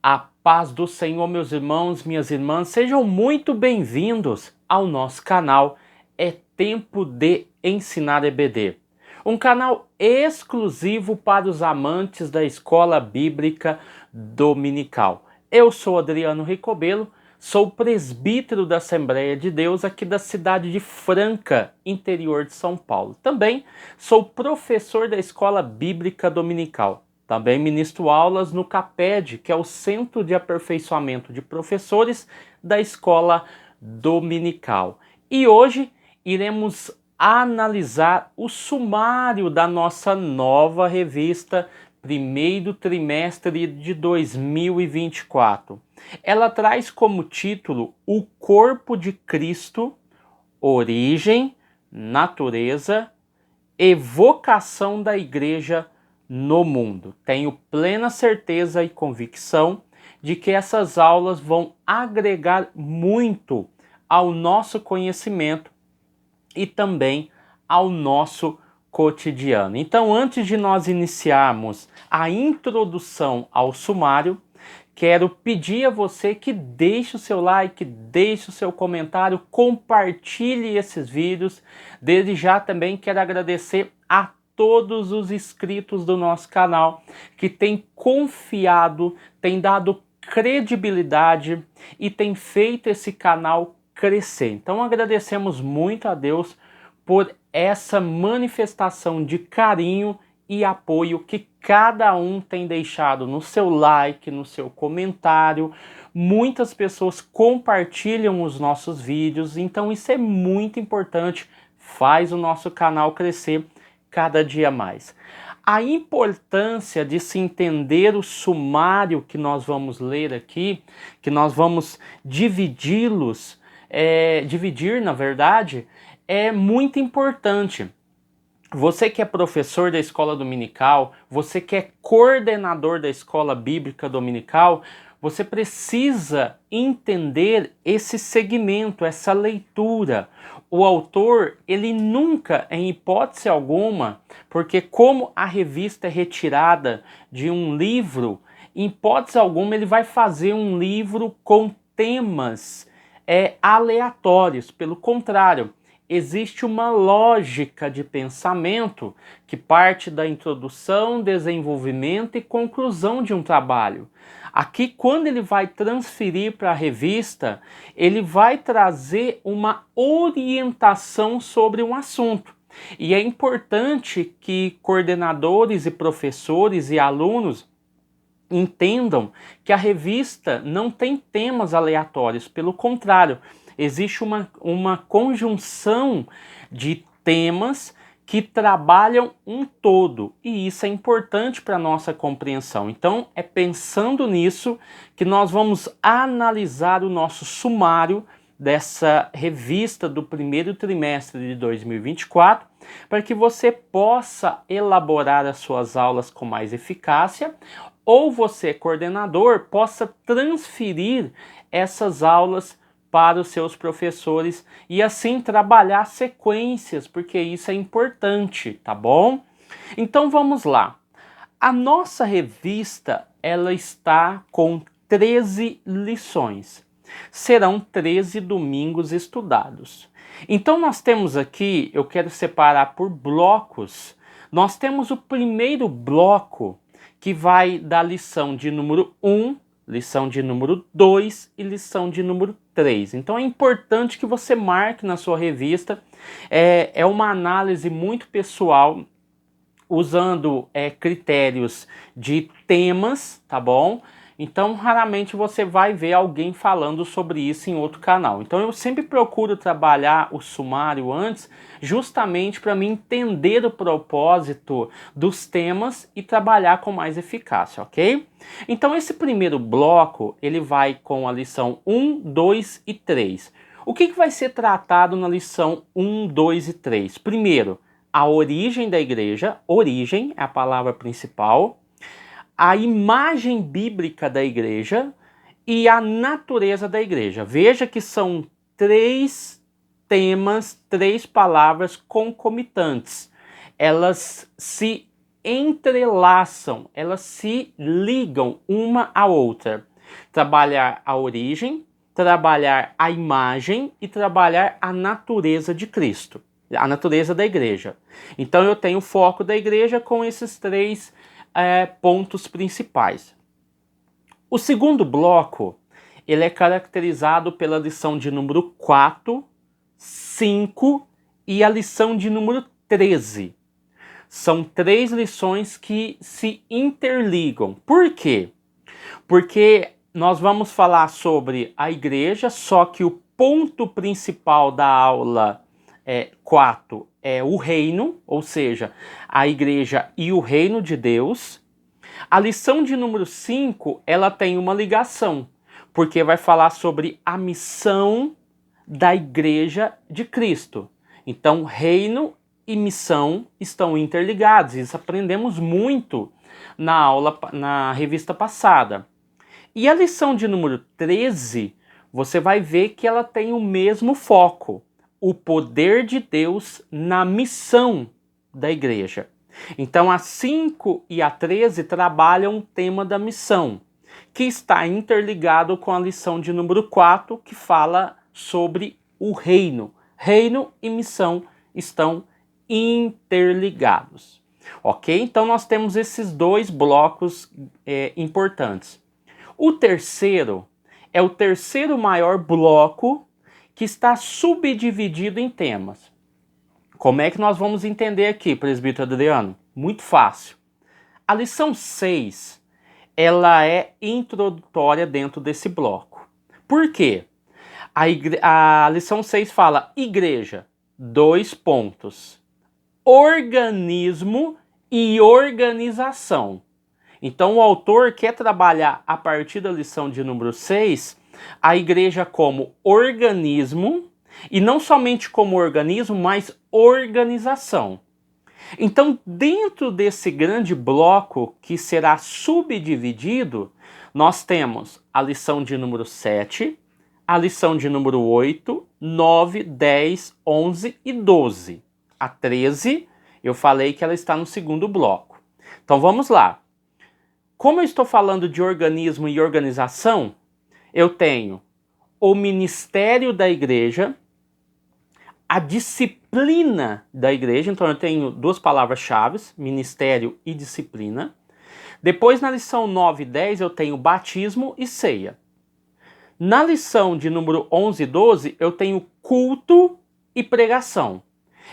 A paz do Senhor, meus irmãos, minhas irmãs, sejam muito bem-vindos ao nosso canal É Tempo de Ensinar EBD, um canal exclusivo para os amantes da Escola Bíblica Dominical. Eu sou Adriano Ricobelo, sou presbítero da Assembleia de Deus aqui da cidade de Franca, interior de São Paulo. Também sou professor da Escola Bíblica Dominical. Também ministro aulas no CAPED, que é o Centro de Aperfeiçoamento de Professores da Escola Dominical. E hoje iremos analisar o sumário da nossa nova revista, primeiro trimestre de 2024. Ela traz como título O Corpo de Cristo, Origem, Natureza e Vocação da Igreja no mundo. Tenho plena certeza e convicção de que essas aulas vão agregar muito ao nosso conhecimento e também ao nosso cotidiano. Então, antes de nós iniciarmos a introdução ao sumário, quero pedir a você que deixe o seu like, deixe o seu comentário, compartilhe esses vídeos. Desde já também quero agradecer a todos os inscritos do nosso canal que têm confiado, têm dado credibilidade e têm feito esse canal crescer. Então agradecemos muito a Deus por essa manifestação de carinho e apoio que cada um tem deixado no seu like, no seu comentário. Muitas pessoas compartilham os nossos vídeos, então isso é muito importante, faz o nosso canal crescer cada dia mais. A importância de se entender o sumário que nós vamos ler aqui, que nós vamos dividir, na verdade, é muito importante. Você que é professor da escola dominical, você que é coordenador da escola bíblica dominical, você precisa entender esse segmento, essa leitura. O autor, ele nunca, em hipótese alguma, porque como a revista é retirada de um livro, em hipótese alguma ele vai fazer um livro com temas aleatórios. Pelo contrário, existe uma lógica de pensamento que parte da introdução, desenvolvimento e conclusão de um trabalho. Aqui, quando ele vai transferir para a revista, ele vai trazer uma orientação sobre um assunto. E é importante que coordenadores e professores e alunos entendam que a revista não tem temas aleatórios, pelo contrário, existe uma conjunção de temas que trabalham um todo, e isso é importante para a nossa compreensão. Então, é pensando nisso que nós vamos analisar o nosso sumário dessa revista do primeiro trimestre de 2024, para que você possa elaborar as suas aulas com mais eficácia, ou você, coordenador, possa transferir essas aulas para os seus professores e assim trabalhar sequências, porque isso é importante, tá bom? Então vamos lá. A nossa revista, ela está com 13 lições. Serão 13 domingos estudados. Então nós temos aqui, eu quero separar por blocos. Nós temos o primeiro bloco, que vai da lição de número 1, lição de número 2 e lição de número 3. Então é importante que você marque na sua revista. É uma análise muito pessoal, usando critérios de temas, tá bom? Então raramente você vai ver alguém falando sobre isso em outro canal. Então eu sempre procuro trabalhar o sumário antes, justamente para me entender o propósito dos temas e trabalhar com mais eficácia, ok? Então esse primeiro bloco, ele vai com a lição 1, 2 e 3. O que vai ser tratado na lição 1, 2 e 3? Primeiro, a origem da igreja, origem é a palavra principal, a imagem bíblica da igreja e a natureza da igreja. Veja que são 3 temas, 3 palavras concomitantes. Elas se entrelaçam, elas se ligam uma à outra. Trabalhar a origem, trabalhar a imagem e trabalhar a natureza de Cristo, a natureza da igreja. Então eu tenho o foco da igreja com esses três pontos principais. O segundo bloco, ele é caracterizado pela lição de número 4, 5 e a lição de número 13. São 3 lições que se interligam. Por quê? Porque nós vamos falar sobre a igreja, só que o ponto principal da aula 4 é o reino, ou seja, a igreja e o reino de Deus. A lição de número 5, ela tem uma ligação, porque vai falar sobre a missão da igreja de Cristo. Então, reino e missão estão interligados. Isso aprendemos muito na revista passada. E a lição de número 13, você vai ver que ela tem o mesmo foco, o poder de Deus na missão da igreja. Então a 5 e a 13 trabalham o tema da missão, que está interligado com a lição de número 4, que fala sobre o reino. Reino e missão estão interligados. Ok? Então nós temos esses 2 blocos importantes. O terceiro é o terceiro maior bloco que está subdividido em temas. Como é que nós vamos entender aqui, presbítero Adriano? Muito fácil. A lição 6, ela é introdutória dentro desse bloco. Por quê? A lição 6 fala igreja, 2 pontos. Organismo e organização. Então o autor quer trabalhar a partir da lição de número 6, a igreja como organismo, e não somente como organismo, mas organização. Então, dentro desse grande bloco que será subdividido, nós temos a lição de número 7, a lição de número 8, 9, 10, 11 e 12. A 13, eu falei que ela está no segundo bloco. Então vamos lá. Como eu estou falando de organismo e organização, eu tenho o ministério da igreja, a disciplina da igreja, então eu tenho 2 palavras-chave, ministério e disciplina. Depois, na lição 9 e 10, eu tenho batismo e ceia. Na lição de número 11 e 12, eu tenho culto e pregação.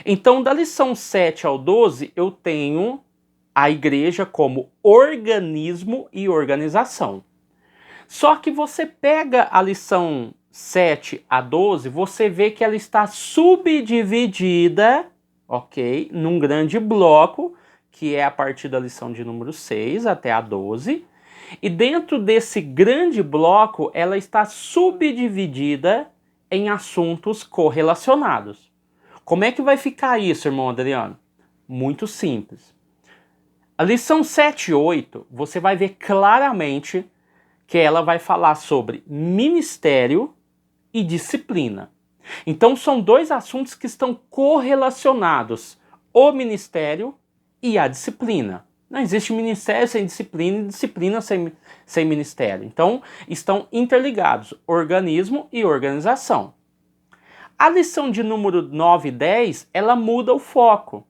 Então, da lição 7 ao 12, eu tenho a igreja como organismo e organização. Só que você pega a lição 7 a 12, você vê que ela está subdividida, ok? Num grande bloco, que é a partir da lição de número 6 até a 12. E dentro desse grande bloco, ela está subdividida em assuntos correlacionados. Como é que vai ficar isso, irmão Adriano? Muito simples. A lição 7 e 8, você vai ver claramente que ela vai falar sobre ministério e disciplina. Então são 2 assuntos que estão correlacionados, o ministério e a disciplina. Não existe ministério sem disciplina e disciplina sem ministério. Então estão interligados, organismo e organização. A lição de número 9 e 10, ela muda o foco,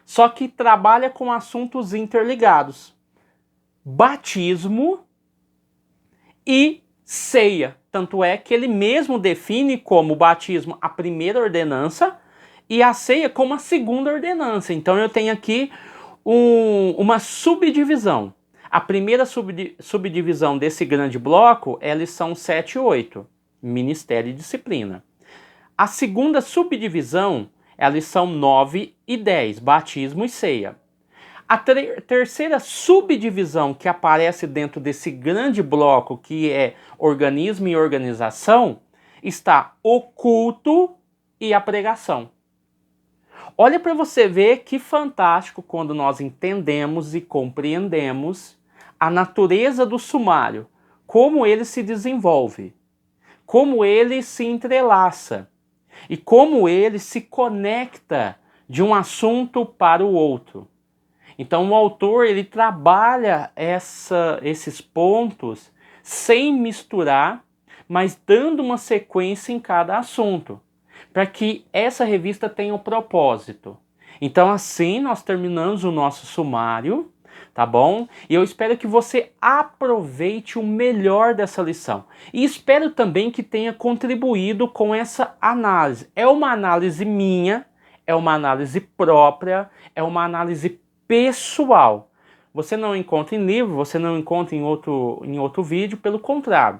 só que trabalha com assuntos interligados. Batismo e ceia. Tanto é que ele mesmo define como o batismo a primeira ordenança e a ceia como a segunda ordenança. Então eu tenho aqui uma subdivisão. A primeira subdivisão desse grande bloco é a lição 7 e 8, ministério e disciplina. A segunda subdivisão é a lição 9 e 10, batismo e ceia. A terceira subdivisão que aparece dentro desse grande bloco, que é organismo e organização, está o culto e a pregação. Olha para você ver que fantástico quando nós entendemos e compreendemos a natureza do sumário, como ele se desenvolve, como ele se entrelaça e como ele se conecta de um assunto para o outro. Então o autor ele trabalha esses pontos sem misturar, mas dando uma sequência em cada assunto, para que essa revista tenha um propósito. Então assim nós terminamos o nosso sumário, tá bom? E eu espero que você aproveite o melhor dessa lição. E espero também que tenha contribuído com essa análise. É uma análise minha, é uma análise própria, é uma análise pessoal. Você não encontra em livro, você não encontra em outro vídeo, pelo contrário.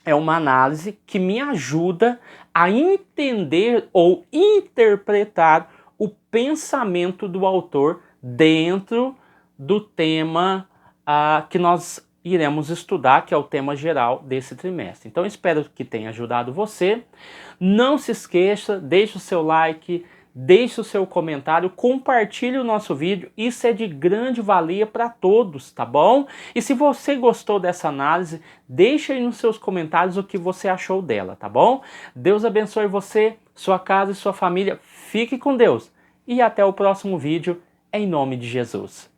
É uma análise que me ajuda a entender ou interpretar o pensamento do autor dentro do tema que nós iremos estudar, que é o tema geral desse trimestre. Então espero que tenha ajudado você. Não se esqueça, deixe o seu like, deixe o seu comentário, compartilhe o nosso vídeo, isso é de grande valia para todos, tá bom? E se você gostou dessa análise, deixe aí nos seus comentários o que você achou dela, tá bom? Deus abençoe você, sua casa e sua família, fique com Deus e até o próximo vídeo, em nome de Jesus.